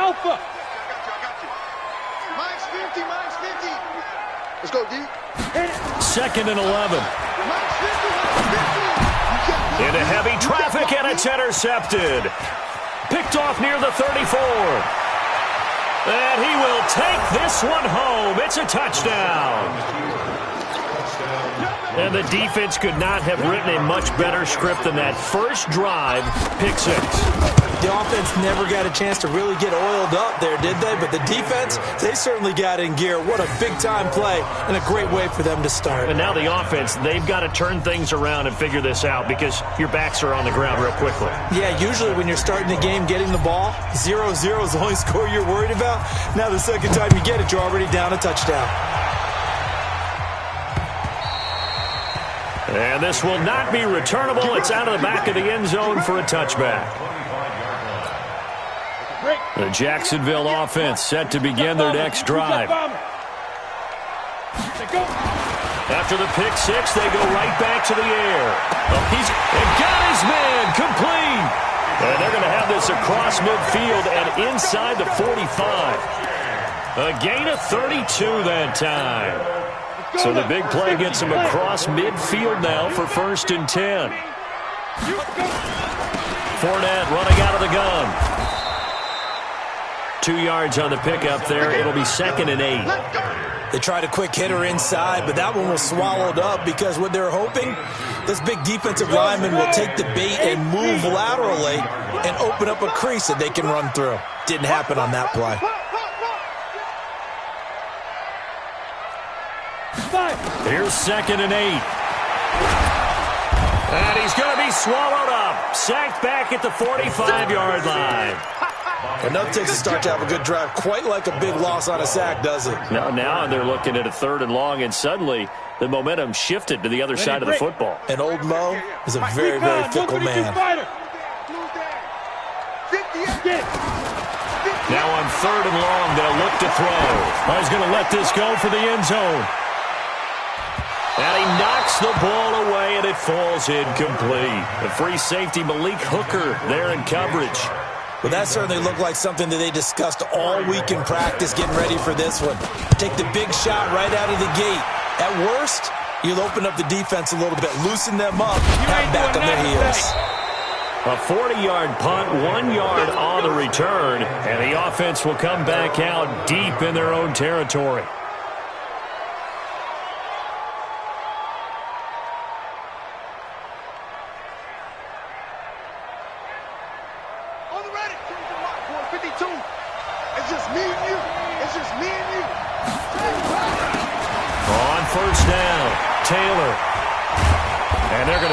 Alpha. Mine's 50, mine's 50. Let's go, D. 2nd and 11. Mine's 50, mine's 50. Into heavy traffic, and it's intercepted. Picked off near the 34. And he will take this one home. It's a touchdown. And the defense could not have written a much better script than that first drive, pick 6. The offense never got a chance to really get oiled up there, did they? But the defense, they certainly got in gear. What a big-time play and a great way for them to start. And now the offense, they've got to turn things around and figure this out because your backs are on the ground real quickly. Yeah, usually when you're starting the game getting the ball, 0-0 is the only score you're worried about. Now the second time you get it, you're already down a touchdown. And this will not be returnable. It's out of the back of the end zone for a touchback. The Jacksonville offense set to begin their next drive. After the pick 6, they go right back to the air. He's got his man complete. And they're going to have this across midfield and inside the 45. A gain of 32 that time. So the big play gets him across midfield now for 1st and 10. Fournette running out of the gun. 2 yards on the pickup there. It'll be 2nd and 8. They tried a quick hitter inside, but that one was swallowed up because what they're hoping, this big defensive lineman will take the bait and move laterally and open up a crease that they can run through. Didn't happen on that play. Here's 2nd and 8. And he's going to be swallowed up. Sacked back at the 45-yard line. Enough takes a start to have a good drive. Quite like a big loss on a sack, does it? Now they're looking at a 3rd and long, and suddenly the momentum shifted to the other side of the football. And old Mo is a very, very fickle man. Now on 3rd and long, they'll look to throw. He's going to let this go for the end zone. And he knocks the ball away, and it falls incomplete. The free safety, Malik Hooker, there in coverage. Well, that certainly looked like something that they discussed all week in practice getting ready for this one. Take the big shot right out of the gate. At worst, you'll open up the defense a little bit, loosen them up, have back on their heels. A 40-yard punt, 1 yard on the return, and the offense will come back out deep in their own territory.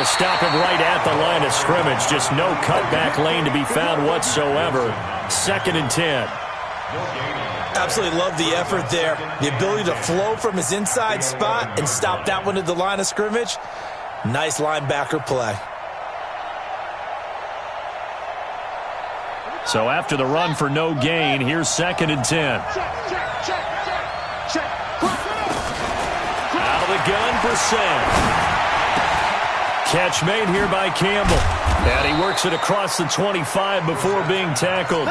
Stop him right at the line of scrimmage. Just no cutback lane to be found whatsoever. 2nd and 10. Absolutely love the effort there. The ability to flow from his inside spot and stop that one at the line of scrimmage. Nice linebacker play. So after the run for no gain, here's 2nd and 10. Out of the gun for Sam. Catch made here by Campbell. And he works it across the 25 before being tackled.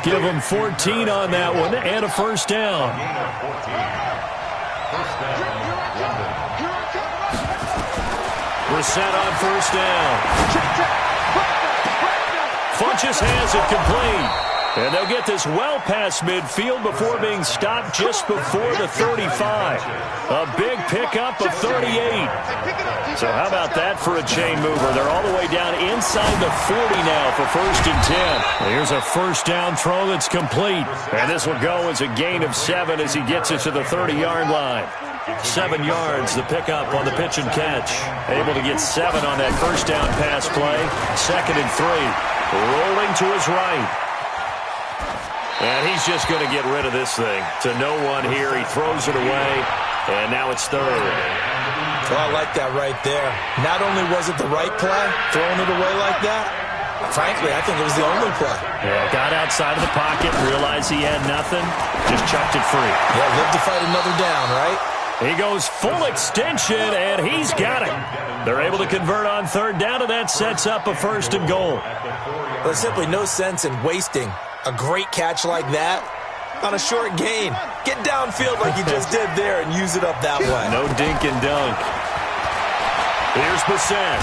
Give him 14 on that one and a 1st down. Brissett on 1st down. Funchess has it complete. And they'll get this well past midfield before being stopped just before the 35. A big pickup of 38. So how about that for a chain mover? They're all the way down inside the 40 now for 1st and 10. Here's a 1st down throw that's complete. And this will go as a gain of 7 as he gets it to the 30-yard line. 7 yards, the pickup on the pitch and catch. Able to get 7 on that 1st down pass play. 2nd and 3. Rolling to his right. And he's just going to get rid of this thing. To no one here. He throws it away. And now it's 3rd. Well, I like that right there. Not only was it the right play, throwing it away like that, frankly, I think it was the only play. Yeah, got outside of the pocket, realized he had nothing, just chucked it free. Yeah, live to fight another down, right? He goes full extension, and he's got it. They're able to convert on 3rd down, and that sets up a 1st and goal. There's simply no sense in wasting a great catch like that on a short gain. Get downfield like you just did there and use it up that way. No dink and dunk. Here's Bissett.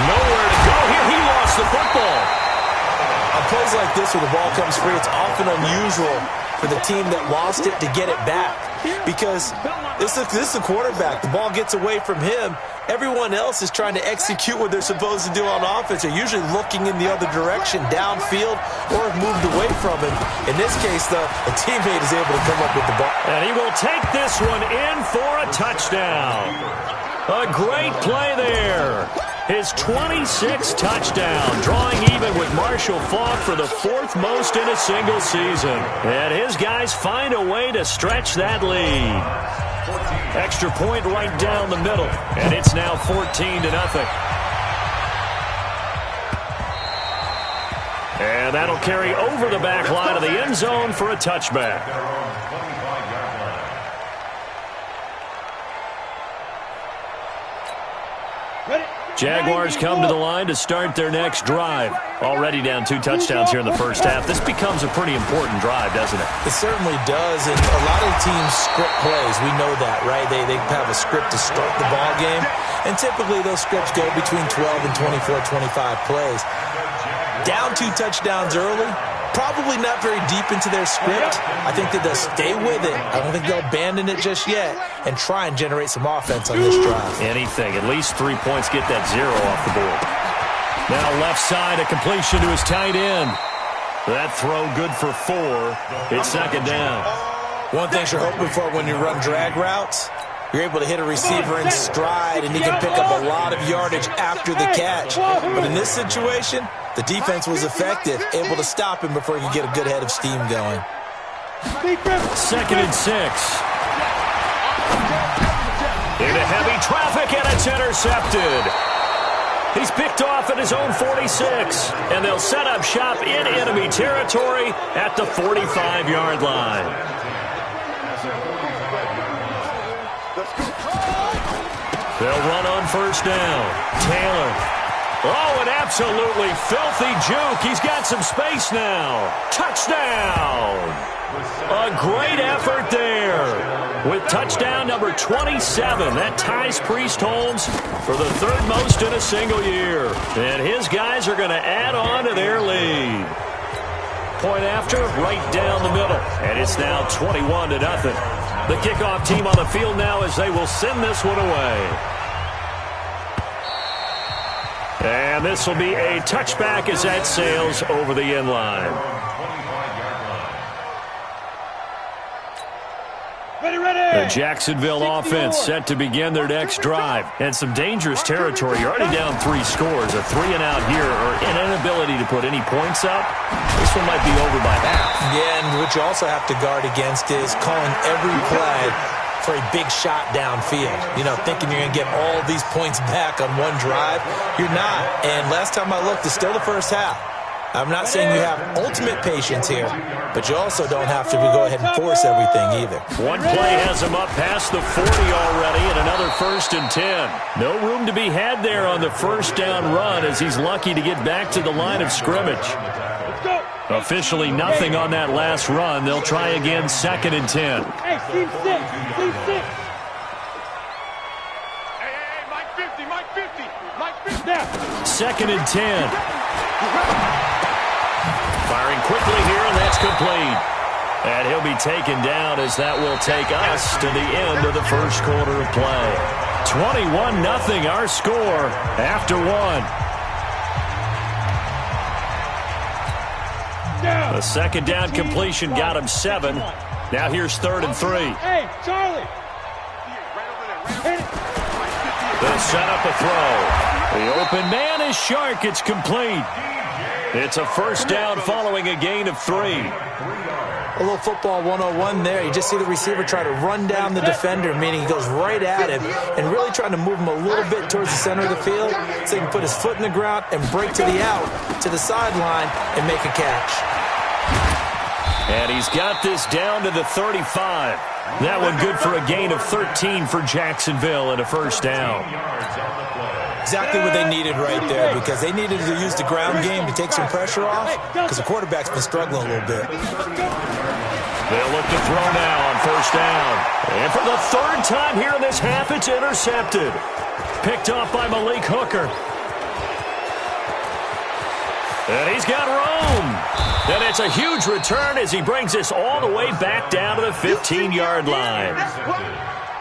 Nowhere to go here. He lost the football. On plays like this where the ball comes free, it's often unusual for the team that lost it to get it back. Because this is the quarterback. The ball gets away from him. Everyone else is trying to execute what they're supposed to do on offense. They're usually looking in the other direction, downfield, or have moved away from him. In this case, though, a teammate is able to come up with the ball. And he will take this one in for a touchdown. A great play there. His 26th touchdown, drawing even with Marshall Faulk for the 4th most in a single season. And his guys find a way to stretch that lead. Extra point right down the middle, and it's now 14-0. And that'll carry over the back line of the end zone for a touchback. Jaguars come to the line to start their next drive. Already down 2 touchdowns here in the first half. This becomes a pretty important drive, doesn't it? It certainly does, and a lot of teams script plays. We know that, right? They have a script to start the ball game, and typically those scripts go between 12 and 24, 25 plays. Down 2 touchdowns early, probably not very deep into their script. I think that they'll stay with it. I don't think they'll abandon it just yet and try and generate some offense on this drive. Anything. At least 3 points, get that 0 off the board. Now left side, a completion to his tight end. That throw good for 4. It's second down. One thing you're hoping for when you run drag routes, you're able to hit a receiver in stride, and he can pick up a lot of yardage after the catch. But in this situation, the defense was effective, able to stop him before he could get a good head of steam going. 2nd and 6. Into heavy traffic, and it's intercepted. He's picked off at his own 46, and they'll set up shop in enemy territory at the 45-yard line. They'll run on first down. Taylor. Oh, an absolutely filthy juke. He's got some space now. Touchdown. A great effort there. With touchdown number 27, that ties Priest Holmes for the 3rd most in a single year. And his guys are going to add on to their lead. Point after, right down the middle. And it's now 21-0. The kickoff team on the field now as they will send this one away. And this will be a touchback as that sails over the end line. The Jacksonville offense set to begin their next drive. And some dangerous territory. You're already down 3 scores. A 3-and-out here or an inability to put any points up. This one might be over by half. Yeah, and what you also have to guard against is calling every play for a big shot downfield. You know, thinking you're going to get all these points back on one drive. You're not. And last time I looked, it's still the first half. I'm not saying you have ultimate patience here, but you also don't have to go ahead and force everything either. One play has him up past the 40 already, and another 1st and 10. No room to be had there on the first down run as he's lucky to get back to the line of scrimmage. Officially nothing on that last run. They'll try again 2nd and 10. Hey, team 6. Team 6. Hey, Mike 50, Mike 50, Mike 50. Now. 2nd and 10. Firing quickly here, and that's complete. And he'll be taken down as that will take us to the end of the first quarter of play. 21-0 our score after 1. The second down completion got him 7. Now here's 3rd and 3. Hey, Charlie. They'll set up a throw. The open man is Shark. It's complete. It's a first down following a gain of 3. A little football 101 there. You just see the receiver try to run down the defender, meaning he goes right at him and really trying to move him a little bit towards the center of the field so he can put his foot in the ground and break to the out, to the sideline, and make a catch. And he's got this down to the 35. That one good for a gain of 13 for Jacksonville and a first down. Exactly what they needed right there, because they needed to use the ground game to take some pressure off, because the quarterback's been struggling a little bit. They'll look to throw now on first down. And for the third time here in this half, it's intercepted. Picked off by Malik Hooker. And he's got room. And it's a huge return as he brings this all the way back down to the 15-yard line.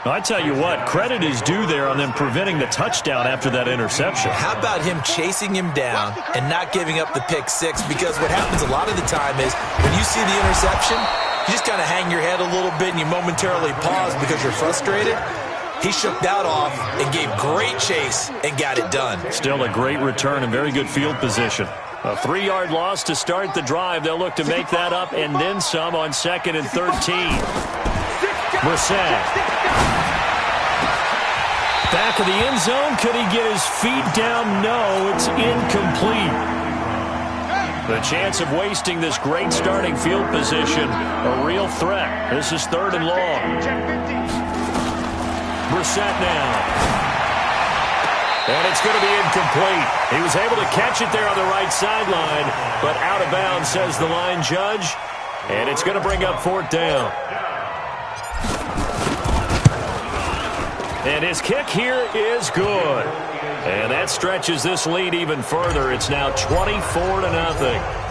I tell you what, credit is due there on them preventing the touchdown after that interception. How about him chasing him down and not giving up the pick six? Because what happens a lot of the time is when you see the interception, you just kind of hang your head a little bit and you momentarily pause because you're frustrated. He shook that off and gave great chase and got it done. Still a great return and very good field position. A 3-yard loss to start the drive. They'll look to make that up and then some on 2nd and 13. Brissett. Back of the end zone. Could he get his feet down? No, it's incomplete. The chance of wasting this great starting field position, a real threat. This is 3rd and long. Brissett now. And it's going to be incomplete. He was able to catch it there on the right sideline, but out of bounds, says the line judge. And it's going to bring up 4th down. And his kick here is good. And that stretches this lead even further. It's now 24-0.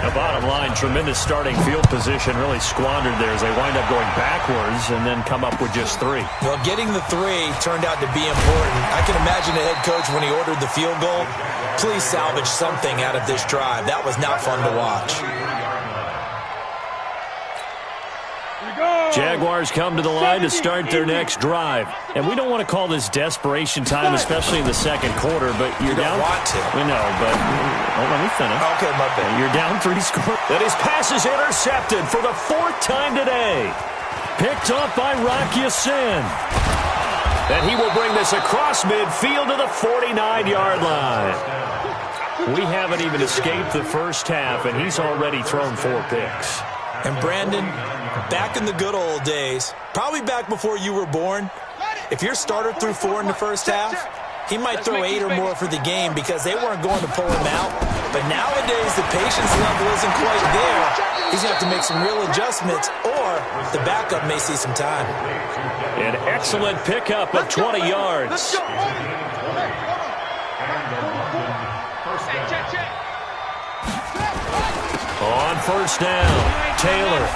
The bottom line, tremendous starting field position, really squandered there as they wind up going backwards and then come up with just 3. Well, getting the 3 turned out to be important. I can imagine the head coach when he ordered the field goal. Please salvage something out of this drive. That was not fun to watch. Jaguars come to the line to start their next drive. And we don't want to call this desperation time, especially in the second quarter, but you're down. You don't want to. We know, but let me finish. Okay, my bad. You're down 3 scores. And his pass is intercepted for the 4th time today. Picked up by Rock Ya-Sin. And he will bring this across midfield to the 49-yard line. We haven't even escaped the first half, and he's already thrown 4 picks. And Brandon, back in the good old days, probably back before you were born, if your starter threw 4 in the first half, he might throw 8 or more for the game because they weren't going to pull him out. But nowadays, the patience level isn't quite there. He's going to have to make some real adjustments, or the backup may see some time. An excellent pickup of 20 yards. On first down, Taylor.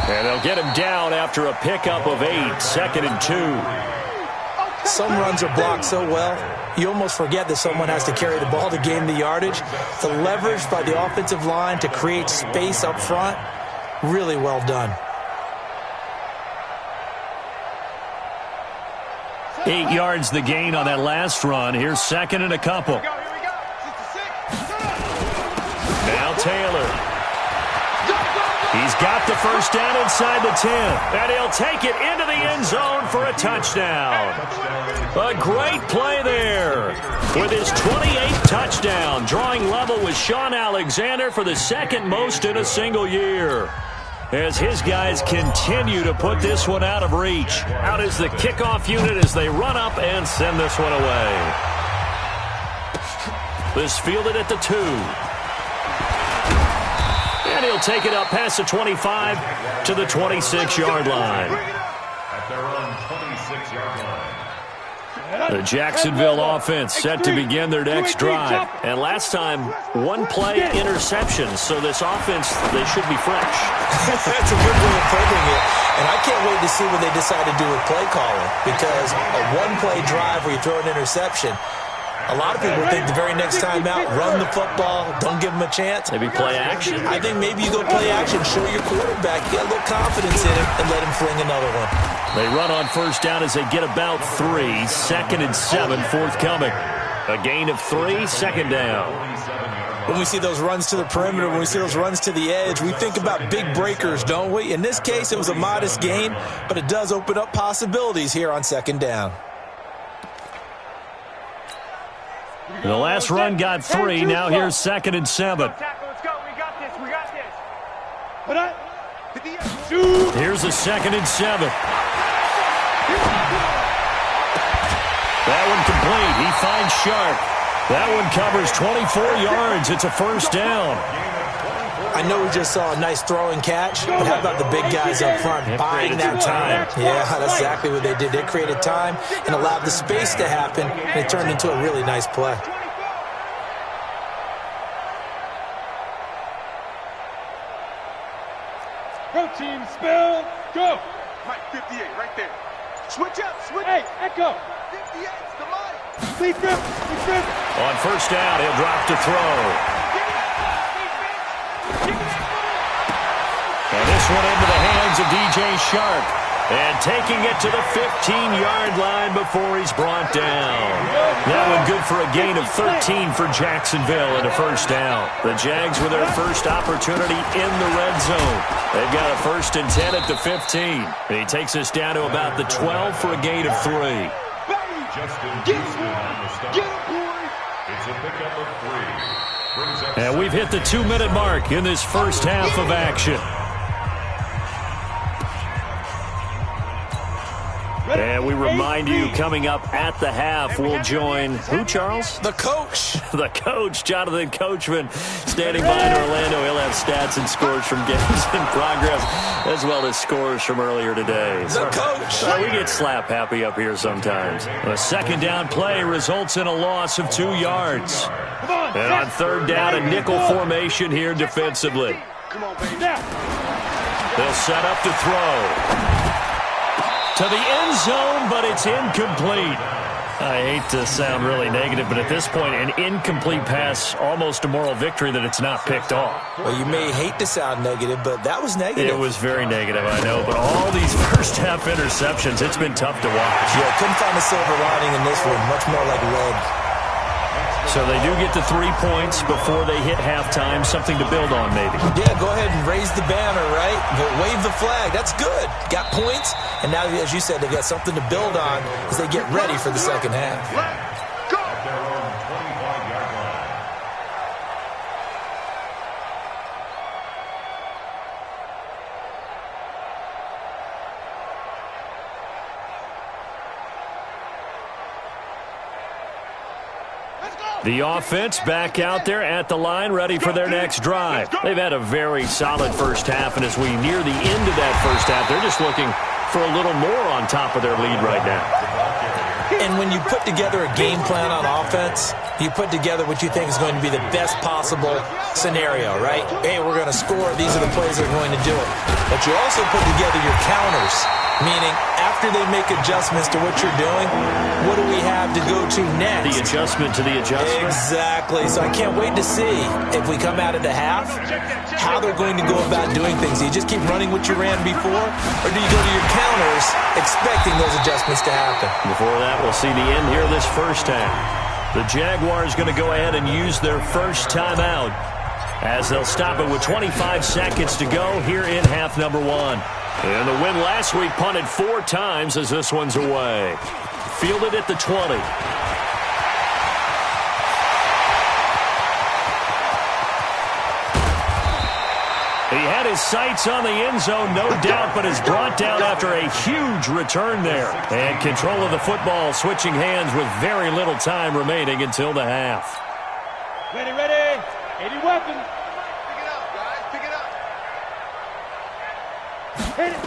And they'll get him down after a pickup of 8, 2nd and 2. Some runs are blocked so well, you almost forget that someone has to carry the ball to gain the yardage. The leverage by the offensive line to create space up front, really well done. 8 yards the gain on that last run. Here's 2nd and a couple. Now Taylor. He's got the first down inside the 10. And he'll take it into the end zone for a touchdown. A great play there. With his 28th touchdown, drawing level with Sean Alexander for the 2nd most in a single year. As his guys continue to put this one out of reach. Out is the kickoff unit as they run up and send this one away. This fielded at the 2. And he'll take it up past the 25 to the 26-yard line. At their own 26-yard line. The Jacksonville offense set to begin their next drive. And last time, 1-play interception. So this offense, they should be fresh. That's a good way of putting it. And I can't wait to see what they decide to do with play calling. Because a 1-play drive where you throw an interception, a lot of people think the very next time out, run the football, don't give them a chance. Maybe play action. I think maybe you go play action, show your quarterback, get a little confidence in him, and let him fling another one. They run on first down as they get about 3. 2nd and 7 forthcoming. A gain of 3, 2nd down. When we see those runs to the perimeter, when we see those runs to the edge, we think about big breakers, don't we? In this case, it was a modest gain, but it does open up possibilities here on 2nd down. The last run got 3. Now here's 2nd and 7. Let's go. We got this. We got this. Here's the 2nd and 7. That one complete. He finds Sharp. That one covers 24 yards. It's a first down. I know we just saw a nice throwing catch, but how about the big guys up front buying that time? Yeah, that's exactly what they did. They created time and allowed the space to happen, and it turned into a really nice play. Go team, spell, go. Mike 58, right there. Switch up, switch. Hey, echo. 58's the Mike. Lead grip, lead grip. On first down, he'll drop to throw. And this one into the hands of DJ Sharp. And taking it to the 15-yard line before he's brought down. That one good for a gain of 13 for Jacksonville and a first down. The Jags with their first opportunity in the red zone. They've got a 1st and 10 at the 15. And he takes us down to about the 12 for a gain of 3. It's a pickup of 3. And we've hit the 2-minute mark in this first half of action. And we remind you, coming up at the half, we'll join who, Charles? The coach. The coach, Jonathan Coachman, standing by in Orlando. He'll have stats and scores from games in progress, as well as scores from earlier today. The coach. We get slap happy up here sometimes. A second down play results in a loss of 2 yards. And on third down, a nickel formation here defensively. Come on, baby. They'll set up to throw. To the end zone, but it's incomplete. I hate to sound really negative, but at this point, an incomplete pass, almost a moral victory that it's not picked off. Well, you may hate to sound negative, but that was negative. It was very negative, I know, but all these first-half interceptions, it's been tough to watch. Yeah, couldn't find a silver lining in this one. Much more like lead. So they do get the 3 points before they hit halftime, something to build on maybe. Yeah, go ahead and raise the banner, right? But wave the flag. That's good. Got points, and now, as you said, they've got something to build on as they get ready for the second half. Let's go. At their own 25-yard line. The offense back out there at the line, ready for their next drive. They've had a very solid first half, and as we near the end of that first half, they're just looking for a little more on top of their lead right now. And when you put together a game plan on offense, you put together what you think is going to be the best possible scenario, right? Hey, we're going to score. These are the plays that are going to do it. But you also put together your counters, meaning after they make adjustments to what you're doing, what do we have to go to next? The adjustment to the adjustment. Exactly. So I can't wait to see if we come out of the half, how they're going to go about doing things. Do you just keep running what you ran before, or do you go to your counters expecting those adjustments to happen? Before that, we'll see the end here of this first half. The Jaguars going to go ahead and use their first timeout as they'll stop it with 25 seconds to go here in half number 1. And the win last week punted 4 times as this one's away. Fielded at the 20. He had his sights on the end zone, no doubt, but is brought down after a huge return there. And control of the football switching hands with very little time remaining until the half. Ready, ready. 80 weapon. Pick it up, guys. Pick it up. Hit it.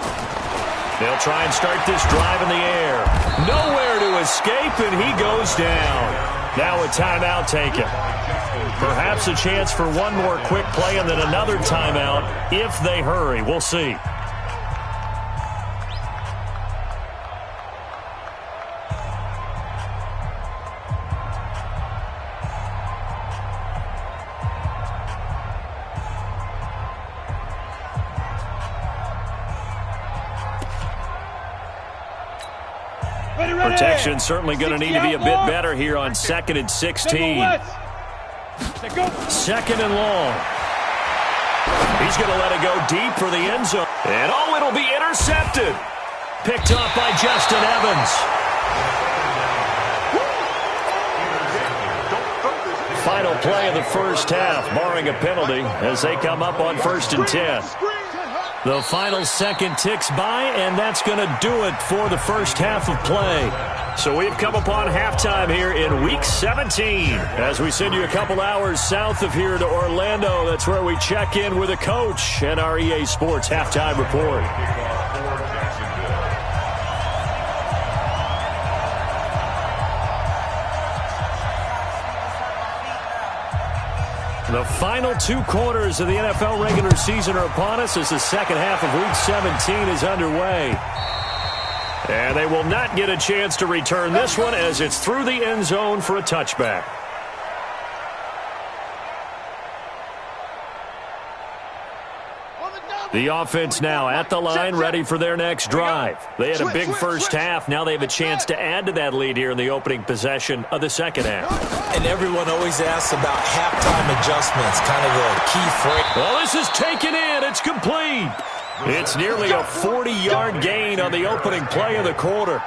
They'll try and start this drive in the air. Nowhere to escape, and he goes down. Now a timeout taken. Perhaps a chance for one more quick play and then another timeout if they hurry. We'll see. Protection certainly going to need to be a bit better here on 2nd and 16. 2nd and long. He's going to let it go deep for the end zone. And oh, it'll be intercepted. Picked up by Justin Evans. Final play of the first half, barring a penalty, as they come up on 1st and 10. The final second ticks by, and that's going to do it for the first half of play. So we've come upon halftime here in Week 17. As we send you a couple hours south of here to Orlando, that's where we check in with a coach and our EA Sports Halftime Report. The final 2 quarters of the NFL regular season are upon us as the second half of Week 17 is underway. And they will not get a chance to return this one as it's through the end zone for a touchback. The offense now at the line, ready for their next drive. They had a big first half. Now they have a chance to add to that lead here in the opening possession of the second half. And everyone always asks about halftime adjustments, kind of the key phrase. Well, this is taken in. It's complete. It's nearly a 40-yard gain on the opening play of the quarter.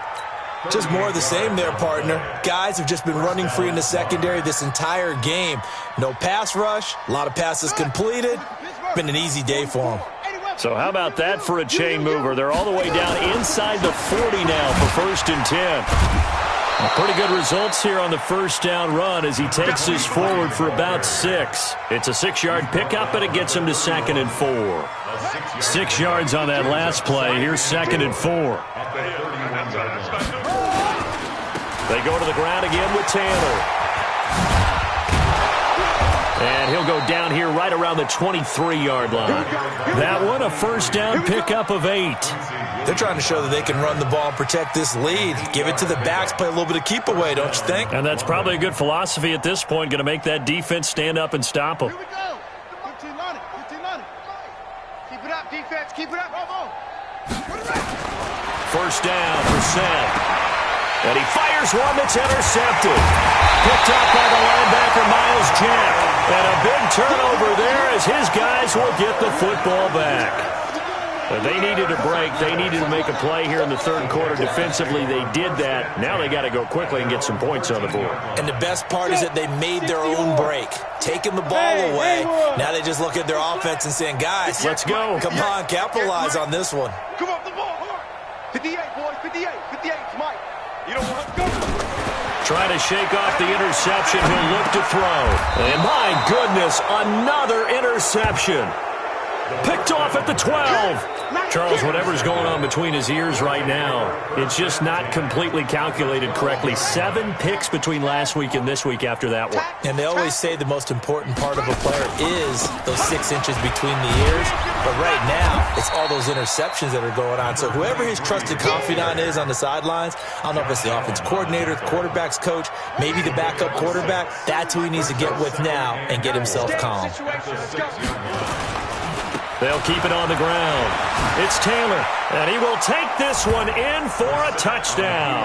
Just more of the same there, partner. Guys have just been running free in the secondary this entire game. No pass rush, a lot of passes completed. Been an easy day for them. So how about that for a chain mover? They're all the way down inside the 40 now for 1st and 10. Pretty good results here on the first down run as he takes this forward for about 6. It's a 6-yard pickup, and it gets him to 2nd and 4. 6 yards on that last play. Here's 2nd and 4. They go to the ground again with Taylor. And he'll go down here right around the 23-yard line. That one, a first down pickup of 8. They're trying to show that they can run the ball and protect this lead. Give it to the backs, play a little bit of keep away, don't you think? And that's probably a good philosophy at this point, going to make that defense stand up and stop them. Here we go. 15 on it. 15 on it. Keep it up, defense. Keep it up. First down for Seth. And he fires one that's intercepted. Picked up by the linebacker, Miles Jack. And a big turnover there as his guys will get the football back. But they needed a break. They needed to make a play here in the third quarter defensively. They did that. Now they got to go quickly and get some points on the board. And the best part is that they made their own break. Taking the ball away. Now they just look at their offense and saying, guys, let's go. Come on, capitalize on this one. Come off the ball. 58, boys. 58. 58, Mike. You don't want to go. Trying to shake off the interception. He'll look to throw. And my goodness, another interception. Picked off at the 12. Charles, whatever's going on between his ears right now, it's just not completely calculated correctly. 7 picks between last week and this week after that one. And they always say the most important part of a player is those 6 inches between the ears. But right now, it's all those interceptions that are going on. So whoever his trusted confidant is on the sidelines, I don't know if it's the offense coordinator, the quarterback's coach, maybe the backup quarterback, that's who he needs to get with now and get himself calm. They'll keep it on the ground. It's Taylor, and he will take this one in for a touchdown.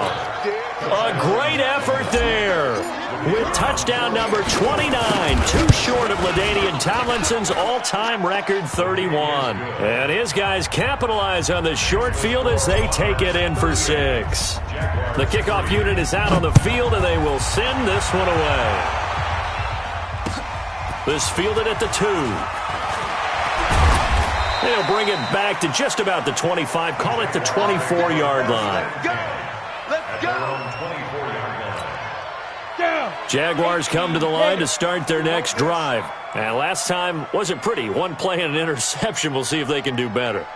A great effort there with touchdown number 29, too short of LaDainian Tomlinson's all-time record 31. And his guys capitalize on the short field as they take it in for 6. The kickoff unit is out on the field, and they will send this one away. This fielded at the 2. They'll bring it back to just about the 25. Call it the 24-yard line. Let's go. Jaguars come to the line to start their next drive. And last time wasn't pretty. One play and an interception. We'll see if they can do better.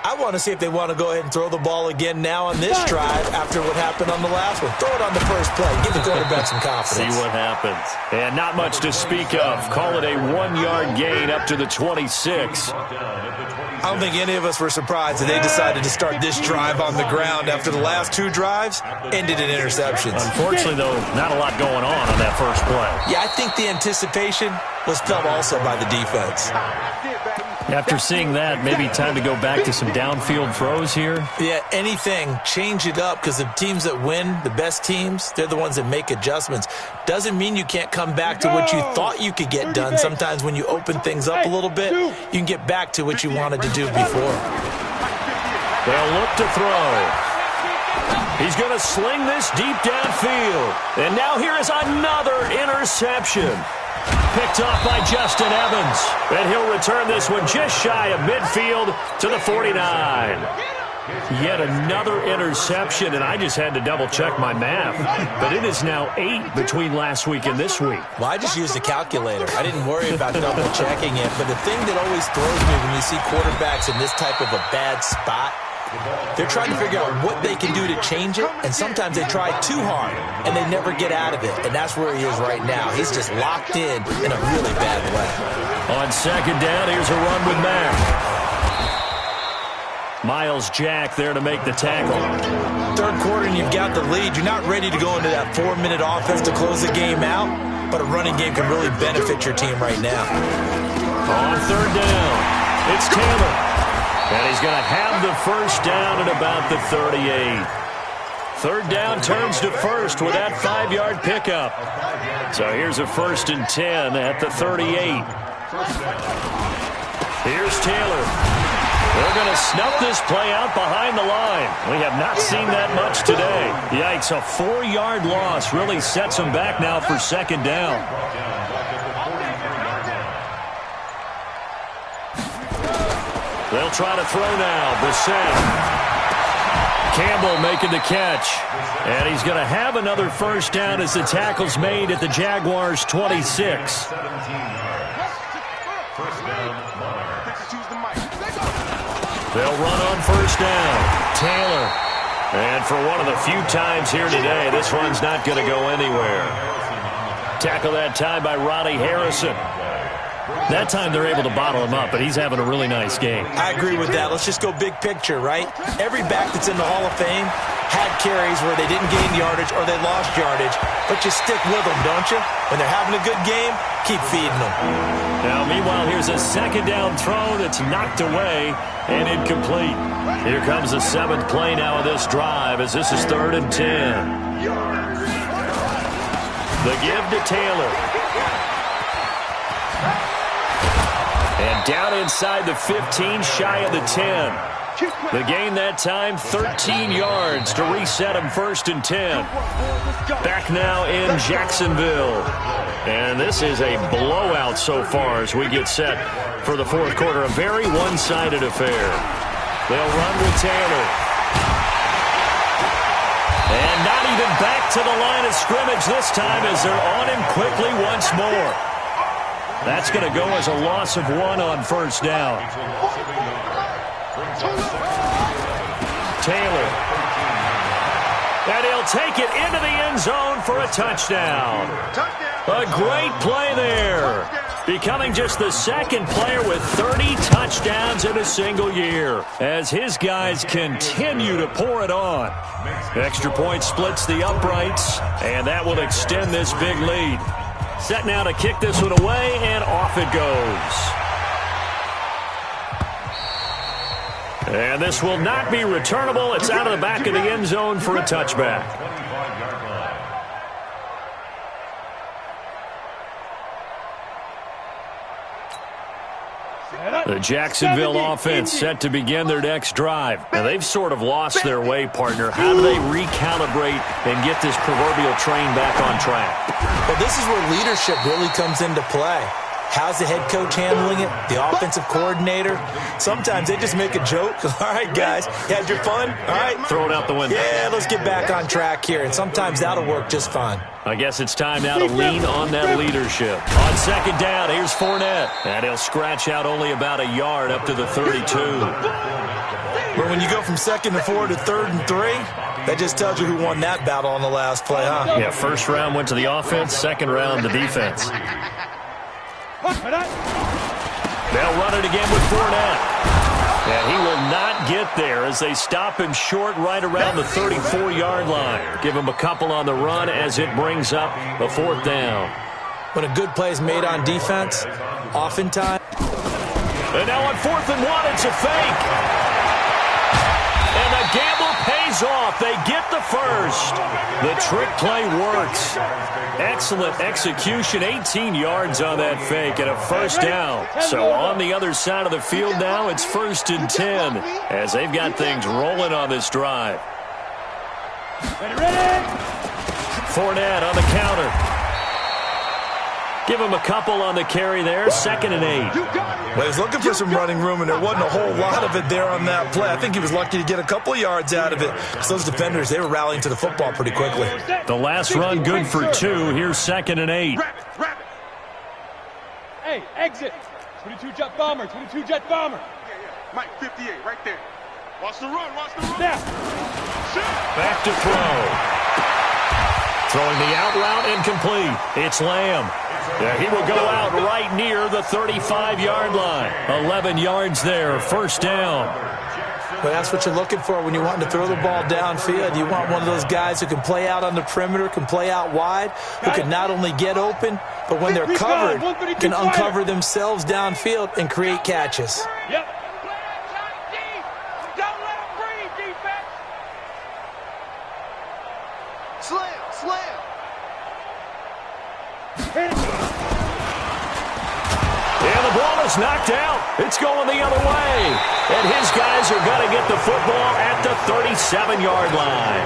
I want to see if they want to go ahead and throw the ball again now on this drive after what happened on the last one. Throw it on the first play. Give the quarterback some confidence. See what happens. And not much to speak of. Call it a 1-yard gain up to the 26. I don't think any of us were surprised that they decided to start this drive on the ground after the last 2 drives ended in interceptions. Unfortunately, though, not a lot going on that first play. Yeah, I think the anticipation was felt also by the defense. After seeing that, maybe time to go back to some downfield throws here. Yeah, anything. Change it up because the teams that win, the best teams, they're the ones that make adjustments. Doesn't mean you can't come back to what you thought you could get done. Sometimes when you open things up a little bit, you can get back to what you wanted to do before. They'll look to throw. He's going to sling this deep downfield. And now here is another interception. Picked off by Justin Evans. And he'll return this one just shy of midfield to the 49. Yet another interception, and I just had to double-check my math. But it is now 8 between last week and this week. Well, I just used a calculator. I didn't worry about double-checking it. But the thing that always throws me when you see quarterbacks in this type of a bad spot, they're trying to figure out what they can do to change it, and sometimes they try too hard, and they never get out of it. And that's where he is right now. He's just locked in a really bad way. On second down, here's a run with Mack. Miles Jack there to make the tackle. Third quarter and you've got the lead. You're not ready to go into that 4-minute offense to close the game out, but a running game can really benefit your team right now. On third down, it's Taylor. And he's going to have the first down at about the 38. Third down turns to first with that 5-yard pickup. So here's a 1st and 10 at the 38. Here's Taylor. They're going to snuff this play out behind the line. We have not seen that much today. Yikes, a 4-yard loss really sets them back now for second down. They'll try to throw now. Brissett. Campbell making the catch. And he's going to have another first down as the tackle's made at the Jaguars' 26. They'll run on first down. Taylor. And for one of the few times here today, this run's not going to go anywhere. Tackle that time by Ronnie Harrison. That time they're able to bottle him up, but he's having a really nice game. I agree with that. Let's just go big picture, right? Every back that's in the Hall of Fame had carries where they didn't gain yardage or they lost yardage, but you stick with them, don't you? When they're having a good game, keep feeding them. Now, meanwhile, here's a second down throw that's knocked away and incomplete. Here comes the 7th play now of this drive as this is 3rd and 10. The give to Taylor. And down inside the 15, shy of the 10. The gain that time, 13 yards to reset him 1st and 10. Back now in Jacksonville. And this is a blowout so far as we get set for the 4th quarter. A very one-sided affair. They'll run with Taylor. And not even back to the line of scrimmage this time as they're on him quickly once more. That's going to go as a loss of 1 on first down. Taylor. And he'll take it into the end zone for a touchdown. A great play there. Becoming just the 2nd player with 30 touchdowns in a single year as his guys continue to pour it on. Extra point splits the uprights, and that will extend this big lead. Set now to kick this one away, and off it goes. And this will not be returnable. It's out of the back of the end zone for a touchback. The Jacksonville offense set to begin their next drive. Now, they've sort of lost their way, partner. How do they recalibrate and get this proverbial train back on track? Well, this is where leadership really comes into play. How's the head coach handling it? The offensive coordinator? Sometimes they just make a joke. All right, guys, you had your fun? All right. Throw it out the window. Yeah, let's get back on track here. And sometimes that'll work just fine. I guess it's time now to lean on that leadership. On second down, here's Fournette. And he'll scratch out only about a yard up to the 32. But when you go from 2nd and 4 to 3rd and 3, that just tells you who won that battle on the last play, huh? Yeah, first round went to the offense, second round the defense. They'll run it again with Fournette. And he will not get there as they stop him short right around the 34-yard line. Give him a couple on the run as it brings up the 4th down. When a good play is made on defense, oftentimes. And now on 4th and 1, it's a fake. And the gamble pays off. They get the first. The trick play works. Excellent execution. 18 yards on that fake and a first down. So on the other side of the field now, it's 1st and 10 as they've got things rolling on this drive. Fournette on the counter. Give him a couple on the carry there, 2nd and 8. Well, he was looking for some running room, and there wasn't a whole lot of it there on that play. I think he was lucky to get a couple of yards out of it. Because those defenders, they were rallying to the football pretty quickly. The last run good for 2. Here's 2nd and 8. Hey, exit. 22 jet bomber, 22 jet bomber. Mike, 58, right there. Watch the run, watch the run. Now. Back to throw. Throwing the out route incomplete. It's Lamb. Yeah, he will go out right near the 35-yard line. 11 yards there, 1st down. Well, that's what you're looking for when you want to throw the ball downfield. You want one of those guys who can play out on the perimeter, can play out wide, who can not only get open, but when they're covered, can uncover themselves downfield and create catches. Yep. Slam. And the ball is knocked out. It's going the other way. And his guys are going to get the football at the 37-yard line.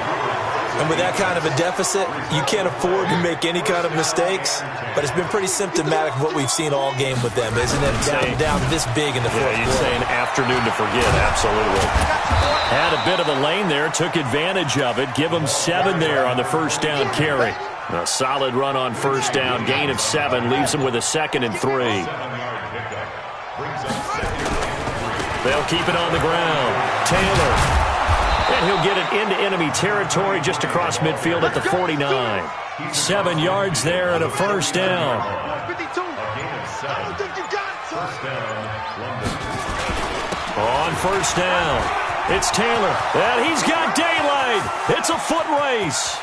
And with that kind of a deficit, you can't afford to make any kind of mistakes. But it's been pretty symptomatic of what we've seen all game with them, isn't it? Down this big in the fourth quarter. You'd say an afternoon to forget, absolutely. Had a bit of a lane there, took advantage of it. Give him 7 there on the 1st down carry. A solid run on 1st down, gain of 7, leaves him with a 2nd and 3. They'll keep it on the ground. Taylor. And he'll get it into enemy territory just across midfield at the 49. 7 yards there and a 1st down. 52. I don't think you got it, son. On 1st down, it's Taylor. And he's got daylight. It's a foot race.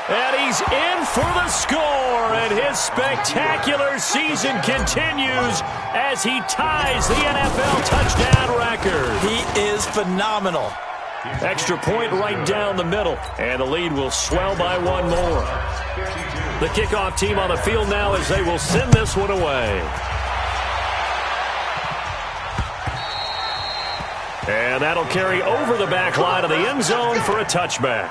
And he's in for the score, and his spectacular season continues as he ties the NFL touchdown record. He is phenomenal. Extra point right down the middle, and the lead will swell by 1 more. The kickoff team on the field now as they will send this one away. And that'll carry over the back line of the end zone for a touchback.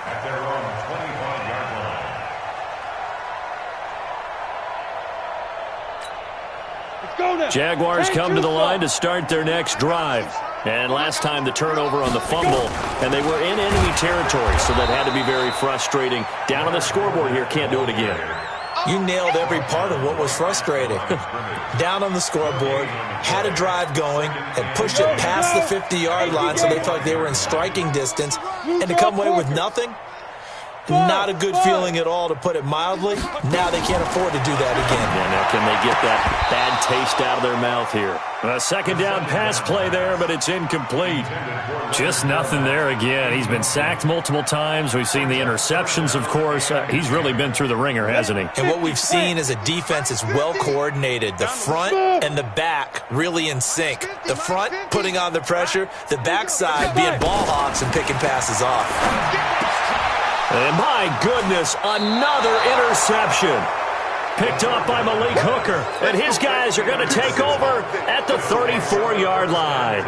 Jaguars come to the line to start their next drive. And last time the turnover on the fumble, and they were in enemy territory, so that had to be very frustrating. Down on the scoreboard here, can't do it again. You nailed every part of what was frustrating. Down on the scoreboard, had a drive going, had pushed it past the 50-yard line so they felt like they were in striking distance, and to come away with nothing, not a good feeling at all, to put it mildly. Now they can't afford to do that again. Yeah, now can they get that bad taste out of their mouth here? A 2nd down pass play there, but it's incomplete. Just nothing there again. He's been sacked multiple times. We've seen the interceptions, of course. He's really been through the ringer, hasn't he? And what we've seen is a defense that's well coordinated. The front and the back really in sync. The front putting on the pressure, the backside being ball hawks and picking passes off. And my goodness, another interception. Picked up by Malik Hooker. And his guys are going to take over at the 34-yard line.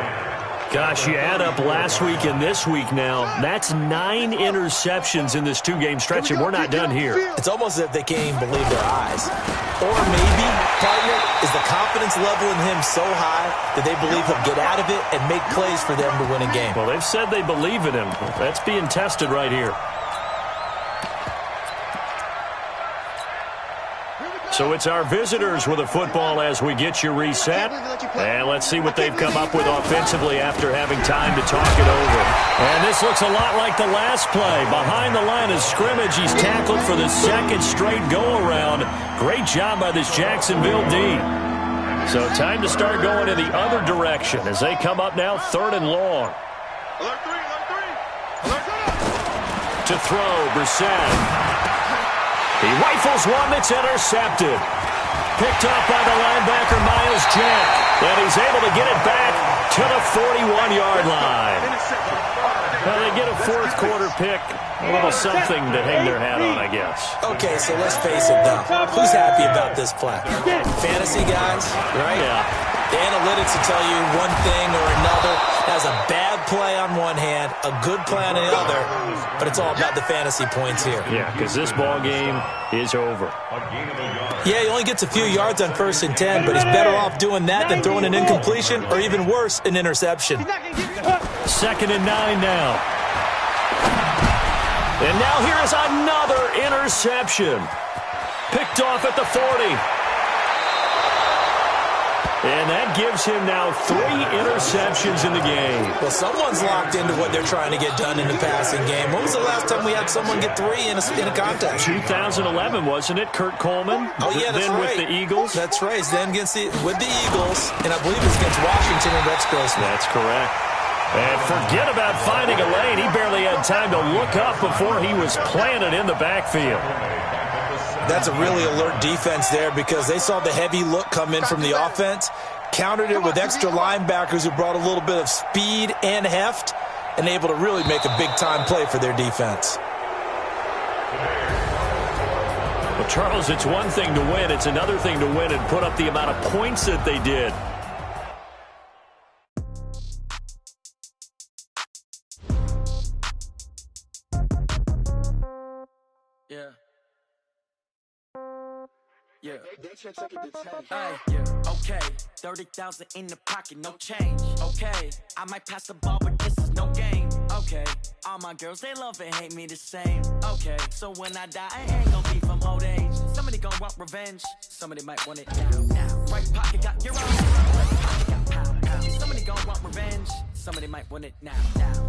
Gosh, you add up last week and this week now. That's 9 interceptions in this 2-game stretch, and we're not done here. It's almost as if they can't even believe their eyes. Or maybe, partner, is the confidence level in him so high that they believe he'll get out of it and make plays for them to win a game. Well, they've said they believe in him. That's being tested right here. So it's our visitors with a football as we get you reset. And let's see what they've come up with offensively after having time to talk it over. And this looks a lot like the last play. Behind the line of scrimmage, he's tackled for the 2nd straight go-around. Great job by this Jacksonville D. So time to start going in the other direction as they come up now 3rd and long. Alert 3, alert 3. To throw, Brissett. He rifles one that's intercepted. Picked up by the linebacker, Miles Jack. And he's able to get it back to the 41-yard line. Well, they get a 4th quarter pick. A little something to hang their hat on, I guess. Okay, so let's face it, though. Who's happy about this play? Fantasy guys, right? Yeah. The analytics will tell you one thing or another. Has a bad play on one hand, a good play on the other, but it's all about the fantasy points here. Yeah, because this ball game is over. Yeah, he only gets a few yards on 1st and 10, but he's better off doing that than throwing an incompletion or even worse, an interception. 2nd and 9 now. And now here is another interception. Picked off at the 40. And that gives him now 3 interceptions in the game. Well, someone's locked into what they're trying to get done in the passing game. When was the last time we had someone get 3 in a contest? 2011, wasn't it? Kurt Coleman? Oh, yeah, that's then right. with the Eagles? That's right. Then with the Eagles, and I believe it's against Washington and Rex Grossman. That's correct. And forget about finding a lane. He barely had time to look up before he was planted in the backfield. That's a really alert defense there because they saw the heavy look come in from the offense, countered it with extra linebackers who brought a little bit of speed and heft, and able to really make a big-time play for their defense. Well, Charles, it's one thing to win. It's another thing to win and put up the amount of points that they did. Yeah. Yeah. Okay. 30,000 in the pocket, no change. Okay. I might pass the ball, but this is no game. Okay. All my girls, they love and hate me the same. Okay. So when I die, I ain't gonna be from old age. Somebody gonna want revenge. Somebody might want it now. Right pocket got your own. Left pocket got pound. Somebody gonna want revenge. Somebody might want it now.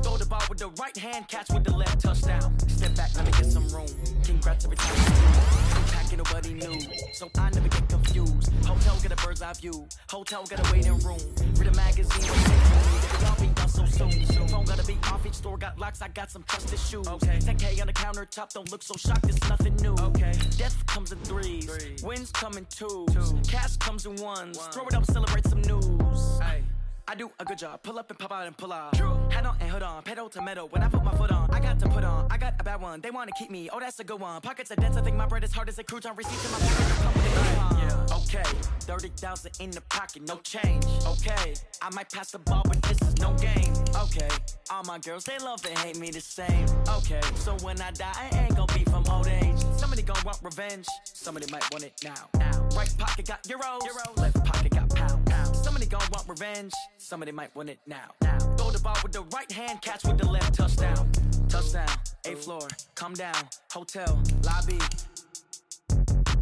Throw the ball with the right hand, catch with the left, touchdown. Step back, let me get some room. Congrats every time you do. Packing nobody knew, so I never get confused. Hotel get a bird's eye view. Hotel get a waiting room. Read a magazine, they all be done so soon. Phone gotta be off, each store got locks, I got some trusted shoes. Okay. 10K on the countertop, don't look so shocked, it's nothing new. Okay. Death comes in threes, wins come in twos. Cash comes in ones, throw it up, celebrate some news. Ay. I do a good job, pull up and pop out and pull out. Head on and hood on, pedal to metal. When I put my foot on, I got to put on. I got a bad one, they want to keep me. Oh, that's a good one. Pockets are dense, I think my bread is hard as a crouton. Receipts in my pocket, yeah. Okay, 30,000 in the pocket, no change. Okay, I might pass the ball, but this is no game. Okay, all my girls, they love and hate me the same. Okay, so when I die, I ain't gonna be from old age. Somebody gonna want revenge, somebody might want it now. Right pocket got euros, left pocket got pound. Somebody gonna want revenge, somebody might want it now. Throw the ball with the right hand, catch with the left, touchdown. Touchdown, 8th floor, come down, hotel, lobby.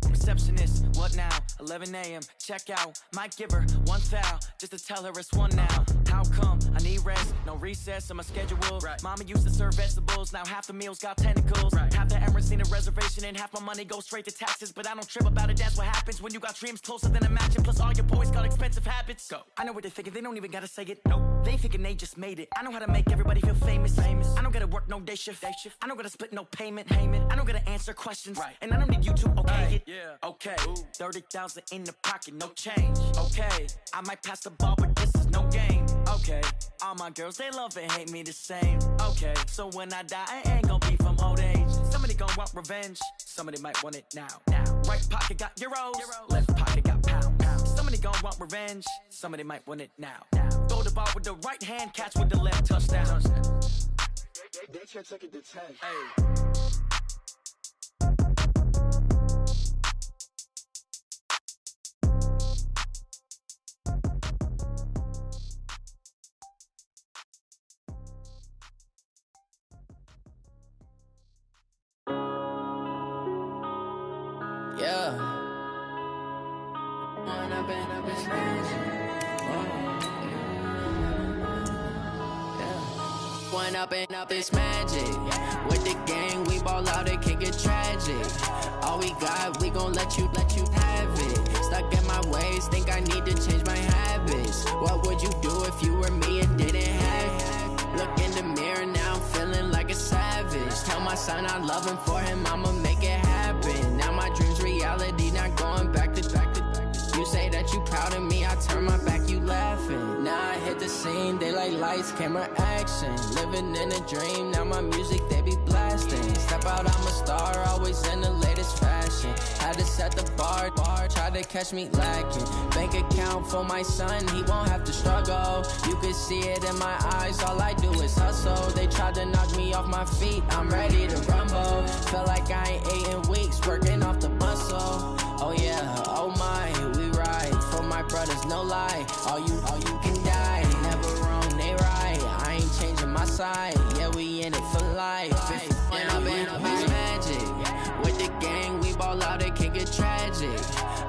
Receptionist, what now? 11 a.m., check out. Might give her one foul, just to tell her it's one now. How come? I need rest, no recess in my schedule. Right. Mama used to serve vegetables, now half the meals got tentacles. Right. Half the Emirates need a reservation and half my money goes straight to taxes. But I don't trip about it, that's what happens when you got dreams closer than a matching. Plus all your boys got expensive habits. Go. I know what they're thinking, they don't even gotta say it. Nope. They thinking they just made it. I know how to make everybody feel famous. I don't gotta work no day shift. I don't gotta split no payment. I don't gotta answer questions. Right. And I don't need you to okay it. Yeah. Okay, 30,000 in the pocket, no change. Okay, I might pass the ball, but this is no game. Okay, all my girls, they love and hate me the same. Okay, so when I die, I ain't gonna be from old age. Somebody gonna want revenge, somebody might want it now. Right pocket got euros, left pocket got pound. Somebody gonna want revenge, somebody might want it now. Throw the ball with the right hand, catch with the left, touchdown. They can't take it to 10. Hey. Yeah. One up and up is magic. With the gang, we ball out, it can get tragic. All we got, we gon' let you have it. Stuck in my ways, think I need to change my habits. What would you do if you were me and didn't have it? Look in the mirror, now I'm feeling like a savage. Tell my son I love him, for him I'ma make it happen. Now my dream's reality, not going back to. You say that you proud of me, I turn my back, you laughing. Now I hit the scene, they like lights, camera, action. Living in a dream, now my music, they be blasting. step out, I'm a star, always in the latest fashion. Had to set the bar, tried to catch me lacking. Bank account for my son, he won't have to struggle. You can see it in my eyes, all I do is hustle. They tried to knock me off my feet, I'm ready to rumble. Feel like I ain't ate in weeks, working off the muscle. Oh yeah, oh my, we ride for my brothers, no lie. All you can die, never wrong, they right. I ain't changing my side, yeah, we in it for life. And I've been magic with the gang, we ball out, it can get tragic.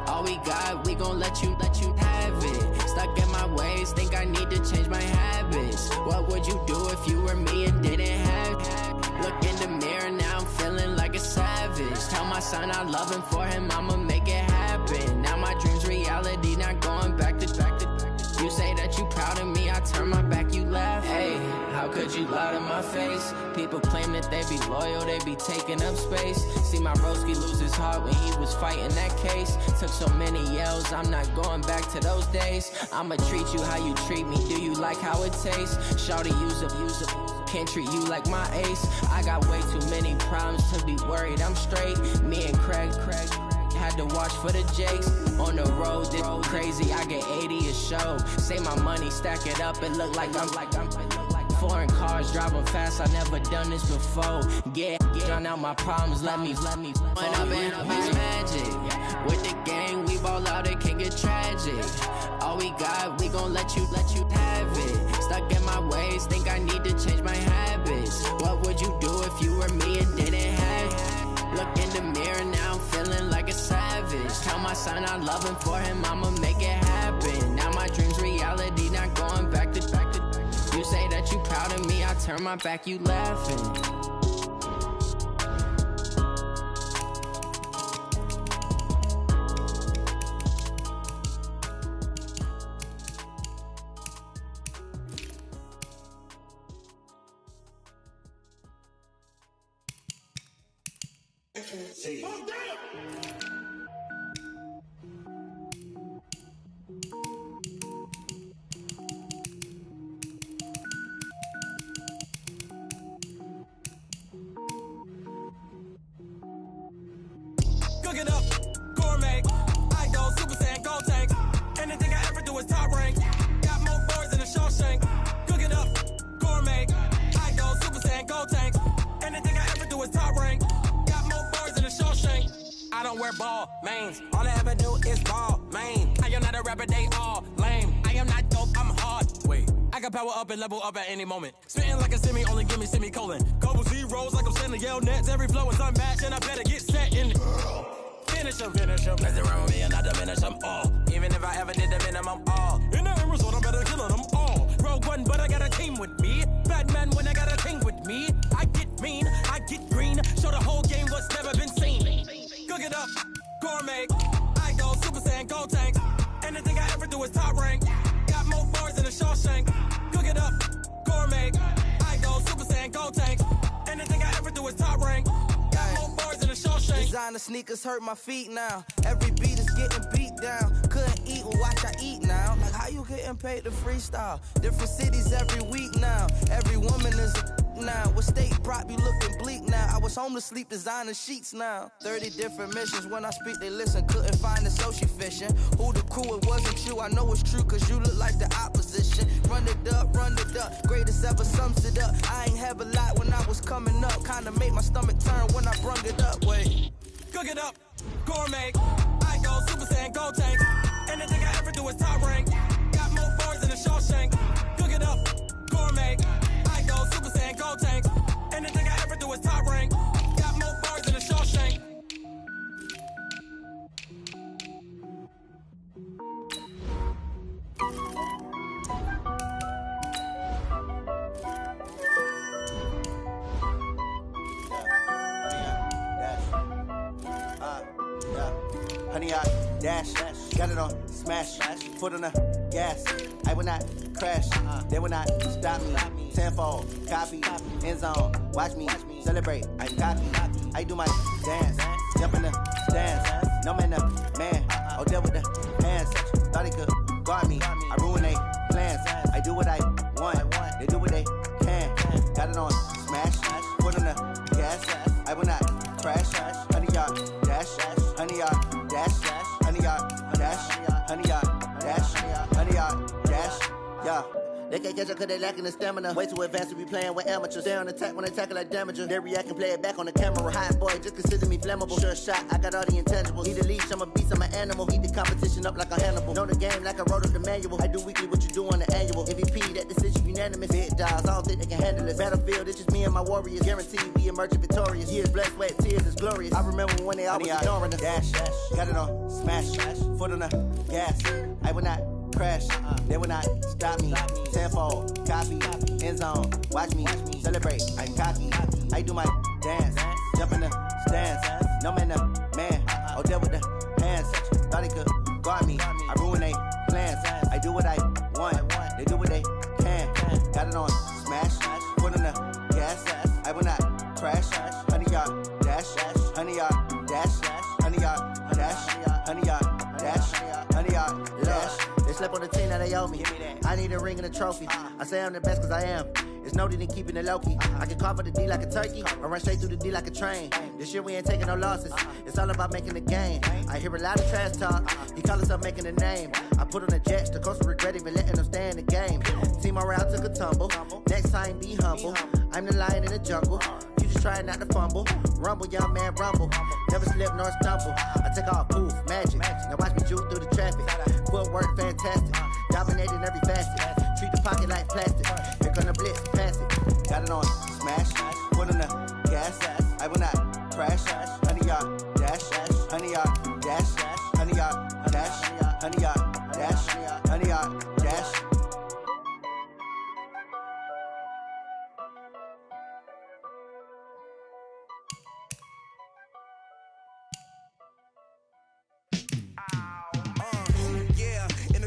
All we got, we gon' let you have it. Stuck in my ways, think I need to change my habits. What would you do if you were me and didn't have it? Look in the mirror, now I'm feeling like a savage. Tell my son I love him, for him I'ma make it happen. Now my dream's reality, not going back to. You say that you proud of me, I turn my back, you laugh. Hey, how could you lie to my face? People claim that they be loyal, they be taking up space. See my broski lose his heart when he was fighting that case. Took so many yells, I'm not going back to those days. I'ma treat you how you treat me, do you like how it tastes? Shawty, use up, can't treat you like my ace. I got way too many problems to be worried, I'm straight. Me and Craig had to watch for the Jakes. On the road, this crazy, I get 80 a show. Say my money, stack it up, it look like I'm foreign cars, driving fast, I never done this before. Drown out my problems, let me When I've been magic with the gang, we ball out, it can get tragic. All we got, we gon' let you have it. Stuck in my ways, think I need to change my habits. What would you do if you were me and didn't have it? Look in the mirror, now I'm feeling like a savage. Tell my son I love him, for him I'ma make it happen. Now my dream's reality, not going back to. You say that you proud of me, I turn my back, you laughing. Cook it up, gourmet. I go Super Saiyan, gold tank. Anything I ever do is top rank. Got more boards than a Shawshank. Cook it up, gourmet. I go Super Saiyan, gold tank. Anything I ever do is top rank. Got more boards than a Shawshank. I don't wear ball mains. All I ever do is ball main. I am not a rapper, they all lame. I am not dope, I'm hard. Wait, I can power up and level up at any moment. Spitting like a semi, only give me semicolon. Couple zeros like I'm sending yell nets. Every flow is unmatched and I better get set in. Finish him. Mess around with me and I diminish them all. Even if I ever did the minimum all. In the end result, I better kill them all. Rogue One, but I got a team with me. Batman when I got a team with me. I get mean, I get green. Show the whole game what's never been seen. Cook it up, gourmet. I go Super Saiyan, gold tank. Anything I ever do is top rank. Got more bars than a Shawshank. Cook it up, gourmet. I go Super Saiyan, gold tank. Anything I ever do is top rank. Got more bars than a Shawshank. Designer sneakers hurt my feet now. Every beat is getting beat down. Couldn't eat, well watch I eat now. Like how you getting paid to freestyle? Different cities every week now. Every woman is a now. What state prop you looking bleak now? I was home to sleep, designer sheets now. 30 different missions, when I speak they listen. Couldn't find it, so she fishing. Who the crew, it wasn't you. I know it's true, cause you look like the opposition. Run it up, greatest ever sums it up. I ain't have a lot when I was coming up. Kinda made my stomach turn when I brung it up. Wait, cook it up, gourmet. I go Super Saiyan, gold tank. Anything I ever do is top rank. Got more bars than a Shawshank. Cook it up, gourmet. I go Super Saiyan, gold tank. Anything I ever do is top rank. Got more bars than a Shawshank. Honey, I dash, got it on smash, foot on the gas. I will not crash, they will not stop me. Tenfold, copy, end zone, watch me celebrate. I copy, I do my dance, jump in the stands. No man, man, oh there with the hands. Thought he could guard me, I ruin they plans. I do what I want, they do what they can. Got it on smash, foot on the gas. I will not crash. 100 yard dash, 100 yard dash, 100 yard dash, 100 yard dash, 100 yard dash. Yeah. They can't catch up cause they lacking the stamina. Way too advanced to be playing with amateurs. Stay on attack when they tackle like damager. They react and play it back on the camera. Hot boy, just consider me flammable. Sure shot, I got all the intangibles. Need a leash, I'm a beast, I'm an animal. Eat the competition up like a Hannibal. Know the game like I wrote up the manual. I do weekly what you do on the annual. MVP, that decision unanimous. Big dials, I don't think they can handle it. Battlefield, it's just me and my warriors. Guaranteed we emerge victorious. Years, blood, sweat, tears, is glorious. I remember when they always ignoring us. Dash, got it on, smash, foot on the gas. I will not crash, they will not stop me. Tenfold, copy, end zone, watch me celebrate. I'm cocky, I do my dance, jump in the stands. No man, man, oh there with the hands. Thought he could guard me, I ruin they plans. I do what I want, they do what they can. Got it on smash, foot on the gas. I will not crash. 100 yard dash, 100 yard dash, 100 yard dash, 100 yard dash, 100 yard dash. They slept on the team that they owe me. I need a ring and a trophy. I say I'm the best cause I am. It's no need in keeping it low-key. I can carve up the D like a turkey or run straight through the D like a train. This year we ain't taking no losses. It's all about making the game. I hear a lot of trash talk. He call himself making a name. I put on the Jets. The coach will regret even letting them stay in the game. Team morale took a tumble. Next time be humble. I'm the lion in the jungle. You just trying not to fumble. Rumble, young man, rumble. Never slip nor stumble. I take off, poof, magic. Now watch me juke through the traffic. Footwork fantastic. Dominating every facet. Treat the pocket like plastic. Here come the blitz, pass it. Got it on smash. Foot on the gas. I will not crash. 100 yard dash. 100 yard dash. 100 yard dash. 100 yard dash. 100 yard dash.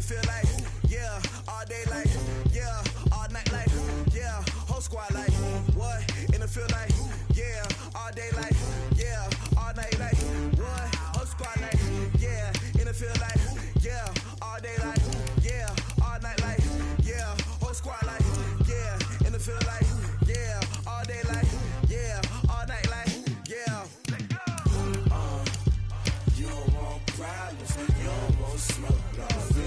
Feel like, yeah, all day like, yeah, all night like, yeah, whole squad like, what? And it feel like, yeah, all day like, yeah, all night like, what? Whole squad like, yeah, and it feel like, yeah, all day like, yeah, all night like, yeah, whole squad like, yeah, and it feel like, yeah, all day like, yeah, all night like, yeah. You don't want problems, you don't want smoke, no. You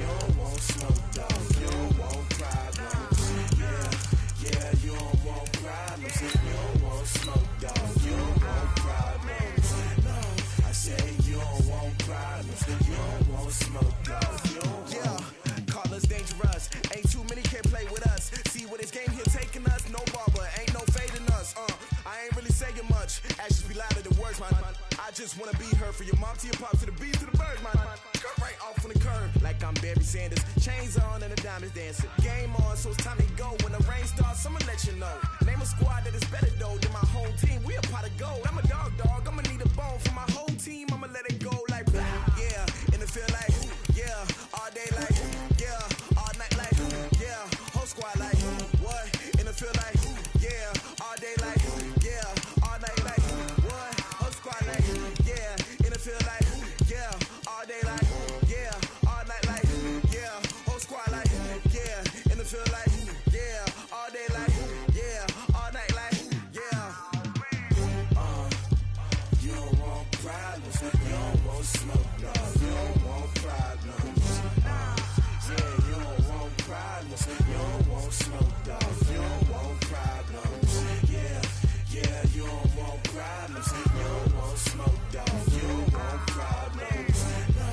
don't want smoke, dog. You don't want problems. Yeah, you don't want problems. You don't want smoke, dog. You don't want problems. No, I say you don't want problems. You don't want smoke, dog. Yeah, call us dangerous. Ain't too many can play with us. See what this game here taking us? No barber, ain't no fading us. I ain't really saying much. Actions be louder than words, man. I just wanna be heard for your mom to your pop to the beat to the bird, man. Cut right off on the curb, like I'm Barry Sanders. Chains on and the diamonds dancing. Game on, so it's time to go. When the rain starts, I'ma let you know. Name a squad that is better though than my whole team. We a pot of gold. I'm a dog. I'ma need a bone for my whole team. I'ma let it go like, yeah. And it feel like, yeah. All day like, yeah. All night like, yeah. Whole squad like, what? And it feel like, yeah. All day like, yeah. All night like, what? Whole squad like, yeah. And it feel like, yeah. All day like, yeah. All night like, yeah. Whole squad like, yeah. And it feel like, yeah. All day like, yeah. All night like, yeah. You don't want problems. You don't want smoke, no. You don't want problems. Yeah, you don't want problems. You don't want smoke, dog. You don't want problems. Yeah, you don't want problems. You don't want smoke, dog. You don't want problems. No,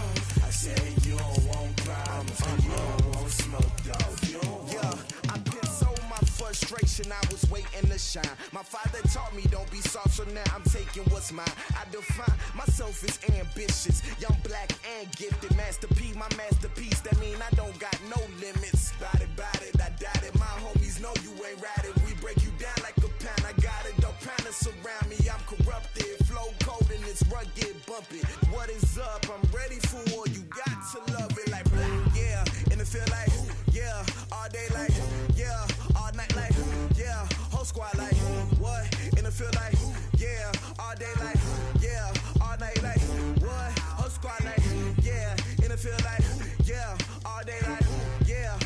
I say you don't want problems. You don't want smoke, dog. You don't want. Yeah, I been so my frustration. I was waiting to shine. My father taught me don't be soft, so now I'm taking what's mine. I define myself as ambitious, young, black, and gifted. Master P, my masterpiece. That mean I don't got no limits. Bout it, I doubt it. My homies know you ain't ratted. We break you down like a pound. I got it, don't pound surround me. I'm corrupted, flow cold and it's rugged, bumpy. What is up? I'm ready for war. You got to love it like black, yeah. And it feel like, yeah. All day like, yeah. All night like, yeah. Whole squad like, what? And it feel like, yeah. All day like, yeah. All night like, what? Whole squad like, yeah. And it feel like, yeah. All day like, yeah.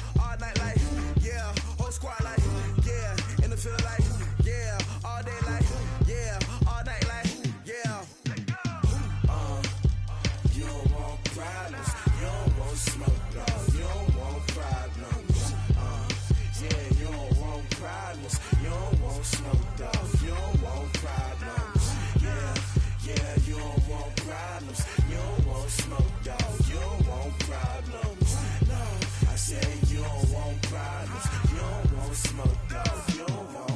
problems. You don't want smoke, dog. You don't want.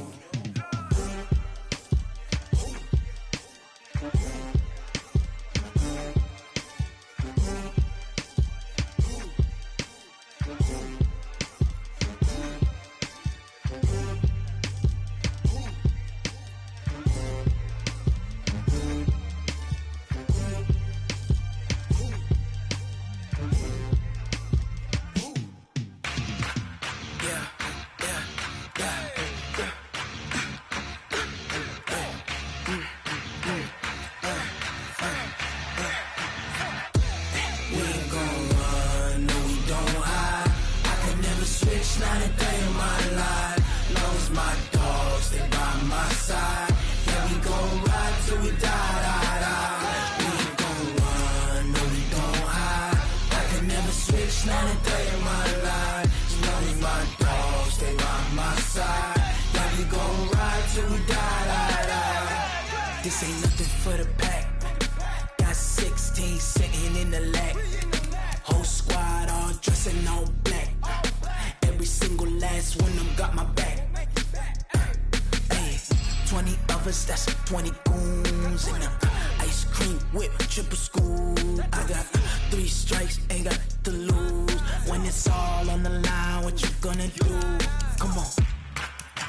This ain't nothing for the pack. Got 16 sitting in the lap. Whole squad all dressing all black. Every single last one of them got my back. Hey, 20 of us, that's 20 goons. And ice cream whip, triple school. I got 3 strikes, ain't got to lose. When it's all on the line, what you gonna do? Come on,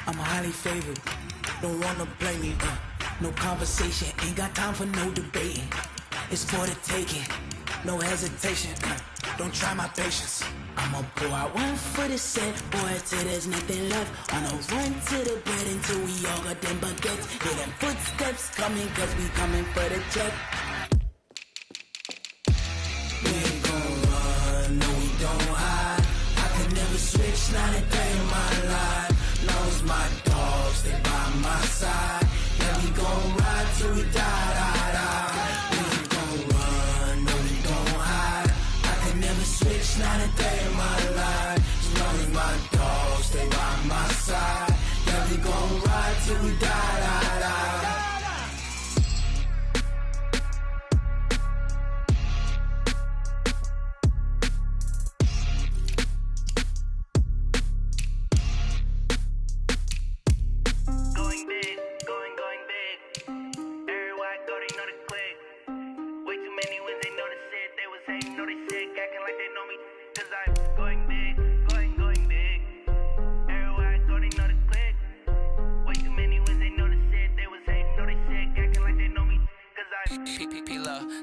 I'm highly favored. Don't wanna blame me. No conversation, ain't got time for no debating. It's for the taking, no hesitation. Don't try my patience. I'ma pour out one for the set, boy, till there's nothing left. On a run to the bread until we all got them baguettes. Hear them footsteps coming, cause we coming for the check. We ain't gon' run, no we don't hide. I can never switch, not a day in my life. Long as my dogs, they by my side. We gon' ride till we die. We ain't gon' run, no we don't hide. I can never switch, not a day in my life. As long as my dogs stay by my side. Yeah, we gon' ride till we die.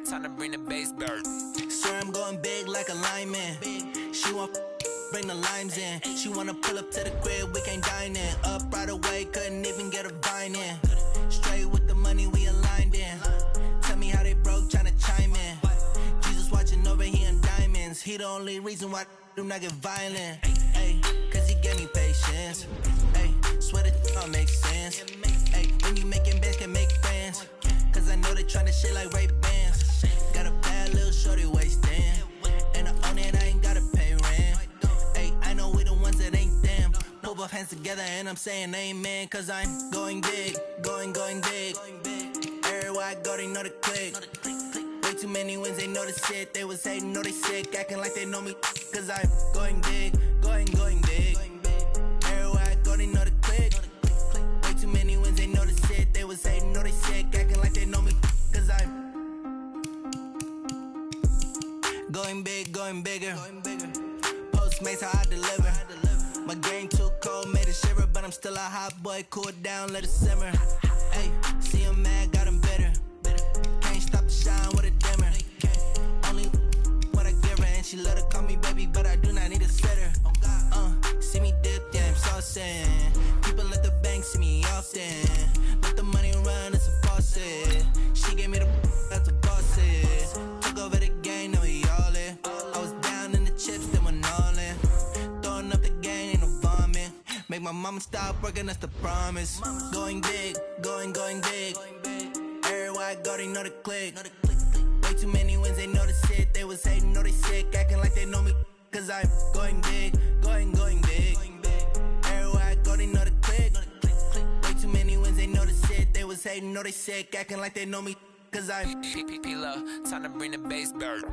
Time to bring the bass bird. Swear I'm going big like a lineman. She want bring the limes in. She wanna pull up to the crib, we can't dine in. Up right away, couldn't even get a vine in. Straight with the money we aligned in. Tell me how they broke, tryna chime in. Jesus watching over here in diamonds. He the only reason why I do not get violent. Ay, cause he gave me patience. Ay, swear that all makes sense. Ay, when you making bands can make friends. Cause I know they tryna shit like Ray-Bans. Got a bad little shorty wasting. And I own it, I ain't gotta pay rent. Ay, I know we the ones that ain't them. Pull both hands together and I'm saying amen. Cause I'm going big, going big. Everywhere I go, they know the click. Way too many wins, they know the shit. They was hating, know they sick, acting like they know me. Cause I'm going big, going big. Everywhere I go, they know the click. Way too many wins, they know the shit. They was hating, know they sick, acting like they know me. Cause I'm going big, going bigger. Postmates how I deliver. My game too cold, made it shiver. But I'm still a hot boy, cool it down, let it simmer. Hey, see him mad, got him bitter. Can't stop the shine with a dimmer. Only what I give her, and she love to call me baby, but I do not need a sitter. See me dip, yeah, I'm saucing. People at the bank see me often. Let the money run, it's a faucet. She gave me the that's a bosses. Took over the game, now we all in. I was down in the chips, then went all in. Throwing up the game, ain't no vomit. Make my mama stop working, that's the promise. Going big, going big. Everywhere I go, they know the click. Way too many wins, they know the shit. They was hating, know they sick, acting like they know me. Cause I'm going big, going big. Everywhere I go, they know the click. Way too many wins, they know the shit. They was hating, know they sick, acting like they know me. Cause I'm P-P-P-Love, time to bring the bass bird.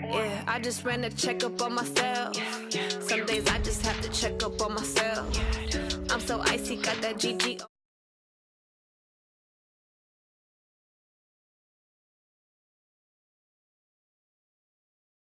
Yeah, I just ran a checkup on myself. Some days I just have to check up on myself. I'm so icy, got that GG.